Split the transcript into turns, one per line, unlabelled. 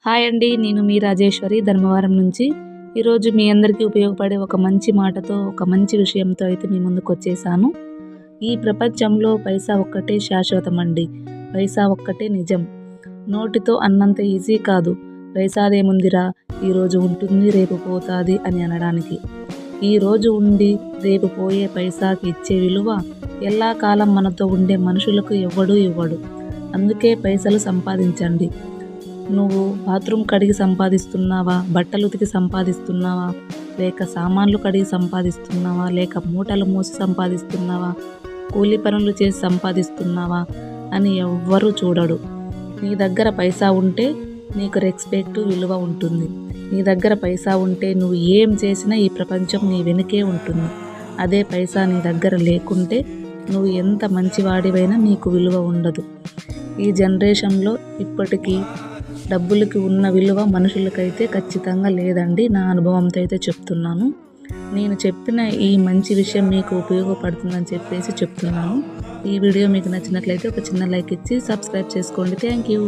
Hi అండి. నేను మీ రాజేశ్వరి ధర్మవరం నుంచి. ఈరోజు మీ అందరికీ ఉపయోగపడే ఒక మంచి మాటతో, ఒక మంచి విషయంతో అయితే మీ ముందుకొచ్చేసాను. ఈ ప్రపంచంలో పైసా ఒక్కటే శాశ్వతమండి. పైసా ఒక్కటే నిజం. నోటితో అన్నంత ఈజీ కాదు. పైసాదేముందిరా, ఈరోజు ఉంటుంది రేపు పోతాది అని అనడానికి. ఈరోజు ఉండి రేపు పోయే పైసాకి ఇచ్చే విలువ ఎల్లాకాలం మనతో ఉండే మనుషులకు ఎవ్వడూ ఇవ్వడు. అందుకే పైసలు సంపాదించండి. నువ్వు బాత్రూమ్ కడిగి సంపాదిస్తున్నావా, బట్టలు ఉతికి సంపాదిస్తున్నావా, లేక సామాన్లు కడిగి సంపాదిస్తున్నావా, లేక మూటలు మోసి సంపాదిస్తున్నావా, కూలి పనులు చేసి సంపాదిస్తున్నావా అని ఎవ్వరూ చూడడు. నీ దగ్గర పైసా ఉంటే నీకు రెస్పెక్ట్, విలువ ఉంటుంది. నీ దగ్గర పైసా ఉంటే నువ్వు ఏం చేసినా ఈ ప్రపంచం నీ వెనుకే ఉంటుంది. అదే పైసా నీ దగ్గర లేకుంటే నువ్వు ఎంత మంచివాడివైనా నీకు విలువ ఉండదు. ఈ జనరేషన్లో ఇప్పటికీ డబ్బులకి ఉన్న విలువ మనుషులకైతే ఖచ్చితంగా లేదండి. నా అనుభవంతో అయితే చెప్తున్నాను. నేను చెప్పిన ఈ మంచి విషయం మీకు ఉపయోగపడుతుందని చెప్పేసి చెప్తున్నాను. ఈ వీడియో మీకు నచ్చినట్లయితే ఒక చిన్న లైక్ ఇచ్చి సబ్స్క్రైబ్ చేసుకోండి. Thank you.